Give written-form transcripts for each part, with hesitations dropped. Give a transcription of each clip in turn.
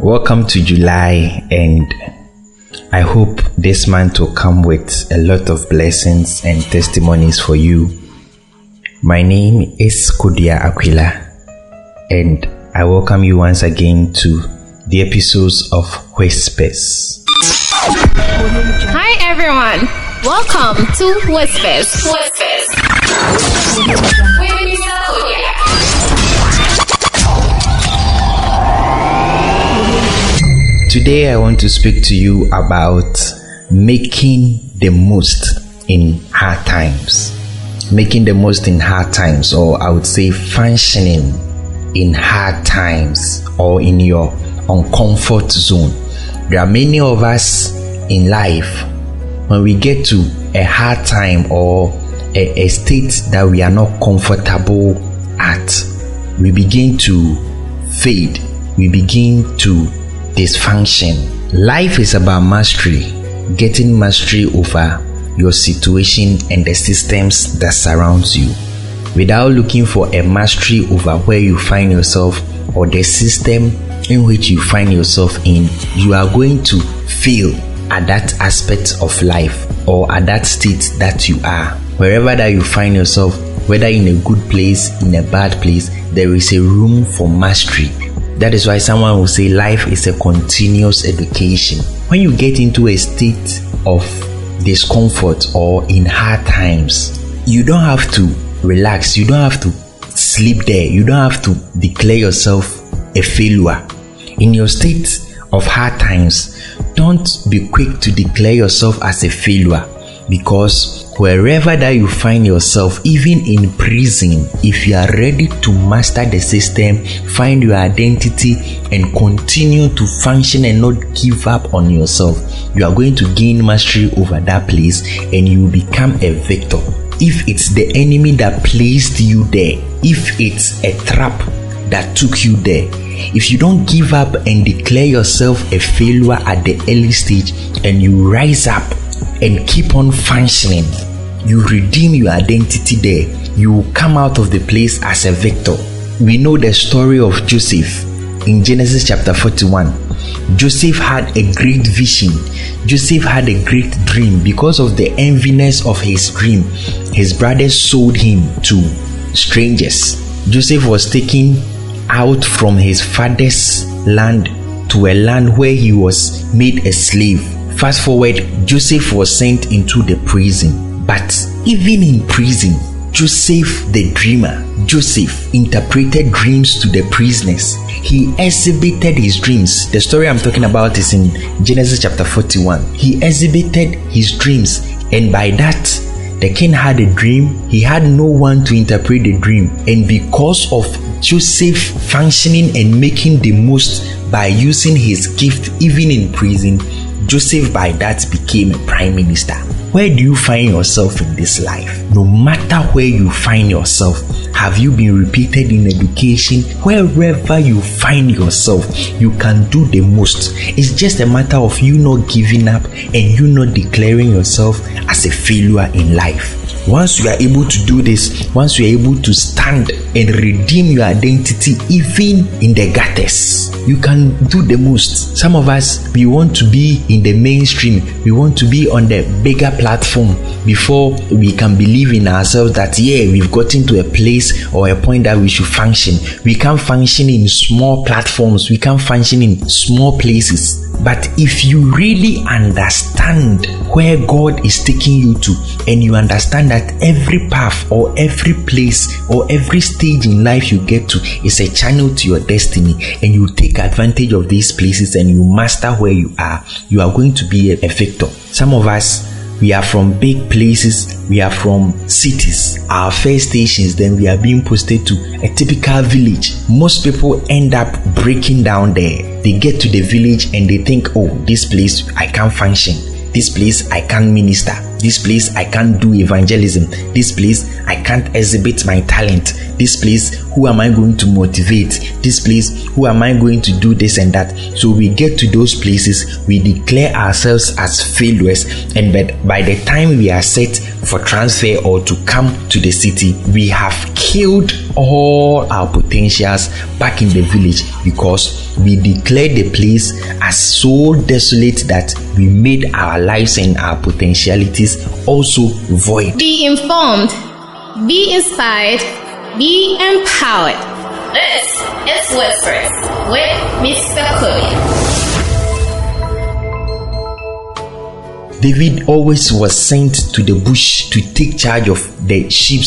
Welcome to July, and I hope this month will come with a lot of blessings and testimonies for you. My name is Koduah, and I welcome you once again to the episodes of Whispers. Hi everyone, welcome to Whispers. Today I want to speak to you about making the most in hard times. Making the most in hard times, or I would say functioning in hard times or in your uncomfort zone. There are many of us in life, when we get to a hard time or a state that we are not comfortable at, we begin to fade, we begin to dysfunction. Life is about mastery, getting mastery over your situation and the systems that surrounds you. Without looking for a mastery over where you find yourself or the system in which you find yourself in, you are going to fail at that aspect of life or at that state that you are. Wherever that you find yourself, whether in a good place, in a bad place, there is a room for mastery. That is why someone will say life is a continuous education. When you get into a state of discomfort or in hard times, you don't have to relax, you don't have to sleep there, you don't have to declare yourself a failure. In your state of hard times, don't be quick to declare yourself as a failure, because wherever that you find yourself, even in prison, if you are ready to master the system, find your identity and continue to function and not give up on yourself, you are going to gain mastery over that place and you will become a victor. If it's the enemy that placed you there, if it's a trap that took you there, if you don't give up and declare yourself a failure at the early stage and you rise up and keep on functioning, you redeem your identity there, you will come out of the place as a victor. We know the story of Joseph in Genesis chapter 41. Joseph had a great vision. Joseph had a great dream. Because of the enviness of his dream, his brothers sold him to strangers. Joseph was taken out from his father's land to a land where he was made a slave. Fast forward, Joseph was sent into the prison. But even in prison, Joseph the dreamer, Joseph interpreted dreams to the prisoners. He exhibited his dreams. The story I'm talking about is in Genesis chapter 41. He exhibited his dreams, and by that, the king had a dream. He had no one to interpret the dream, and because of Joseph functioning and making the most by using his gift even in prison, Joseph by that became a prime minister. Where do you find yourself in this life? No matter where you find yourself, have you been repeated in education? Wherever you find yourself, you can do the most. It's just a matter of you not giving up and you not declaring yourself as a failure in life. Once you are able to do this, once you are able to stand and redeem your identity even in the gutters, you can do the most. Some of us, we want to be in the mainstream, we want to be on the bigger platform before we can believe in ourselves that we've gotten to a place or a point that we should function. We can't function in small platforms, we can't function in small places. But if you really understand where God is taking you to, and you understand that every path or every place or every stage in life you get to is a channel to your destiny, and you take advantage of these places and you master where you are going to be a victor. Some of us, we are from big places, we are from cities, our first stations, then we are being posted to a typical village. Most people end up breaking down there. They get to the village and they think, oh, this place I can't function, this place I can't minister, this place I can't do evangelism, this place I can't exhibit my talent, this place who am I going to motivate, this place who am I going to do this and that. So we get to those places, we declare ourselves as failures, and by the time we are set for transfer or to come to the city, we have killed all our potentials back in the village, because we declared the place as so desolate that we made our lives and our potentialities also void. Be informed, be inspired, be empowered. This is Whispers with Mr. Koduah. David always was sent to the bush to take charge of the sheep.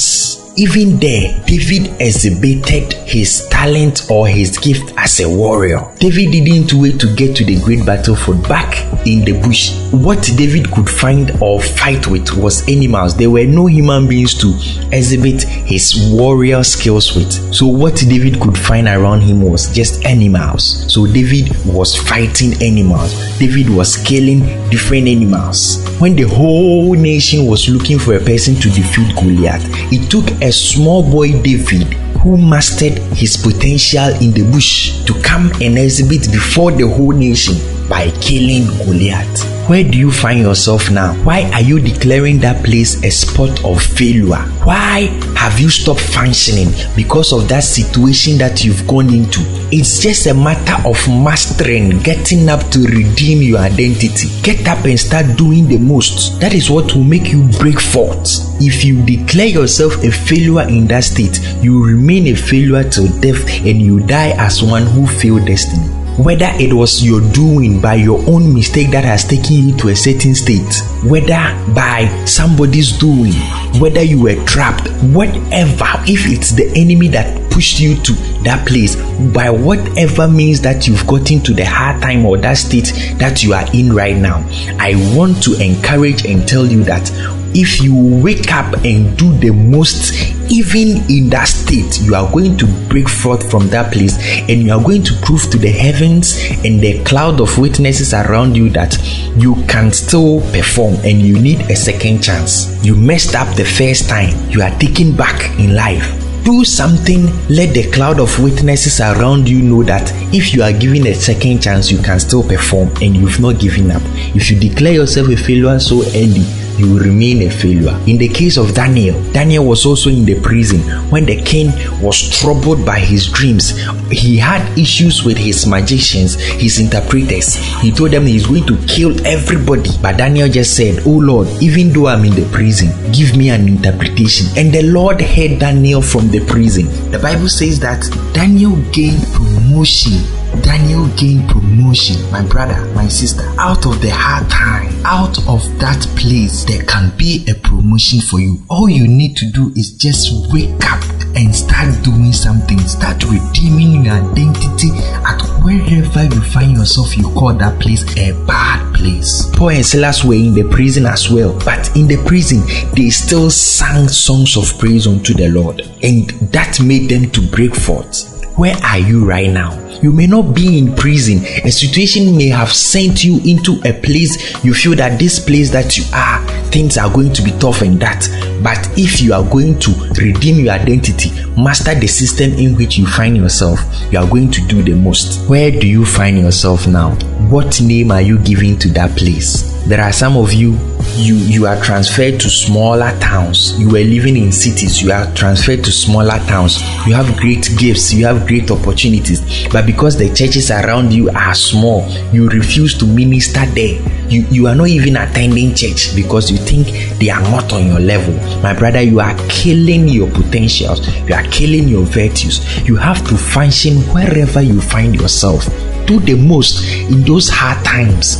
Even there, David exhibited his talent or his gift as a warrior. David didn't wait to get to the great battlefield. Back in the bush, what David could find or fight with was animals. There were no human beings to exhibit his warrior skills with. So what David could find around him was just animals. So David was fighting animals. David was killing different animals. When the whole nation was looking for a person to defeat Goliath, it took a small boy David, who mastered his potential in the bush, to come and exhibit before the whole nation by killing Goliath. Where do you find yourself now? Why are you declaring that place a spot of failure? Why have you stopped functioning? Because of that situation that you've gone into. It's just a matter of mastering, getting up to redeem your identity. Get up and start doing the most. That is what will make you break forth. If you declare yourself a failure in that state, you remain a failure till death, and you die as one who failed destiny. Whether it was your doing by your own mistake that has taken you to a certain state, whether by somebody's doing, whether you were trapped, whatever, if it's the enemy that pushed you to that place, by whatever means that you've gotten to the hard time or that state that you are in right now, I want to encourage and tell you that if you wake up and do the most, even in that state, you are going to break forth from that place, and you are going to prove to the heavens and the cloud of witnesses around you that you can still perform, and you need a second chance. You messed up the first time, you are taken back in life. Do something, let the cloud of witnesses around you know that if you are given a second chance, you can still perform and you've not given up. If you declare yourself a failure so early, you will remain a failure. In the case of Daniel was also in the prison when the king was troubled by his dreams. He had issues with his magicians, his interpreters. He told them he's going to kill everybody. But Daniel just said, "Oh Lord, even though I'm in the prison, give me an interpretation." And the Lord heard Daniel from the prison. The Bible says that Daniel gained promotion. Daniel gained promotion, my brother, my sister, out of the hard time, out of that place. There can be a promotion for you. All you need to do is just wake up and start doing something. Start redeeming your identity at wherever you find yourself. You call that place a bad place. Paul and Silas were in the prison as well, but in the prison they still sang songs of praise unto the Lord, and that made them to break forth. Where are you right now? You may not be in prison. A situation may have sent you into a place you feel that this place that you are, things are going to be tough and that. But if you are going to redeem your identity, master the system in which you find yourself, you are going to do the most. Where do you find yourself now? What name are you giving to that place? There are some of you are transferred to smaller towns. You were living in cities, you are transferred to smaller towns. You have great gifts, you have great opportunities, but because the churches around you are small, you refuse to minister there. You are not even attending church because you think they are not on your level. My brother, you are killing your potentials, you are killing your virtues. You have to function wherever you find yourself. Do the most in those hard times,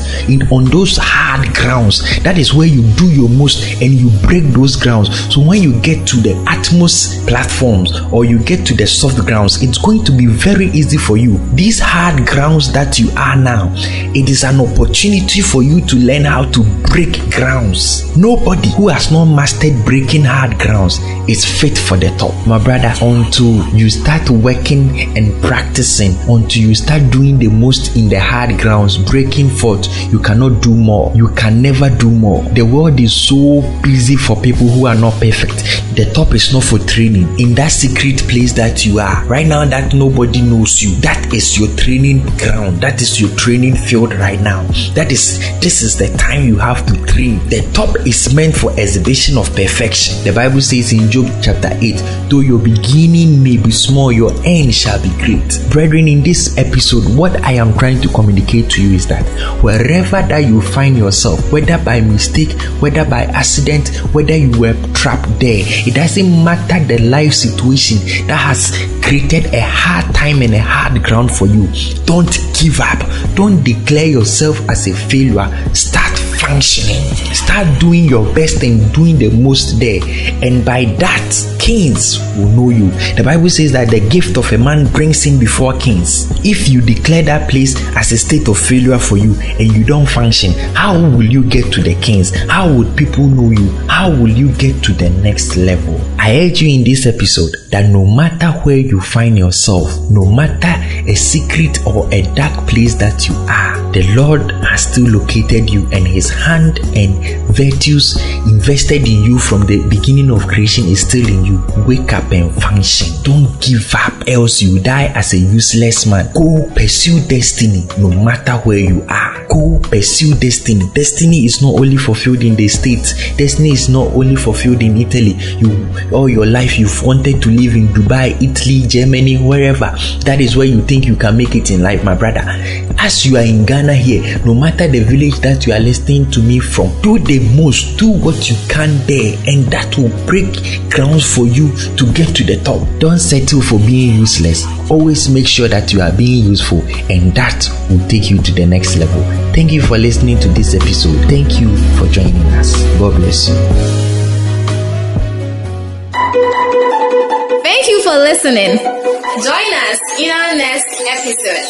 on those hard grounds. That is where you do your most and you break those grounds. So when you get to the utmost platforms or you get to the soft grounds, it's going to be very easy for you. These hard grounds that you are now, it is an opportunity for you to learn how to break grounds. Nobody who has not mastered breaking hard grounds is fit for the top. My brother, until you start working and practicing, until you start doing the most in the hard grounds, breaking forth. You cannot do more. You can never do more. The world is so busy for people who are not perfect. The top is not for training. In that secret place that you are right now, that nobody knows you, that is your training ground. That is your training field right now. This is the time you have to train. The top is meant for exhibition of perfection. The Bible says in Job chapter 8, though your beginning may be small, your end shall be great. Brethren, in this episode, what I am trying to communicate to you is that wherever that you find yourself, whether by mistake, whether by accident, whether you were trapped there, it doesn't matter the life situation that has created a hard time and a hard ground for you. Don't give up. Don't declare yourself as a failure. Start functioning. Start doing your best and doing the most there. And by that, kings will know you. The Bible says that the gift of a man brings him before kings. If you declare that place as a state of failure for you and you don't function, how will you get to the kings? How would people know you? How will you get to the next level? I urge you in this episode that no matter where you find yourself, no matter a secret or a dark place that you are, the Lord has still located you, and his hand and virtues invested in you from the beginning of creation is still in you. Wake up and function. Don't give up, else you die as a useless man. Go pursue destiny no matter where you are. Go pursue destiny. Destiny is not only fulfilled in the States. Destiny is not only fulfilled in Italy. All your life you've wanted to live in Dubai, Italy, Germany, wherever. That is where you think you can make it in life, my brother. As you are in Ghana here, no matter the village that you are listening to me from, do the most, do what you can there, and that will break grounds for you to get to the top. Don't settle for being useless. Always make sure that you are being useful, and that will take you to the next level. Thank you for listening to this episode. Thank you for joining us. God bless you. Thank you for listening. Join us in our next episode.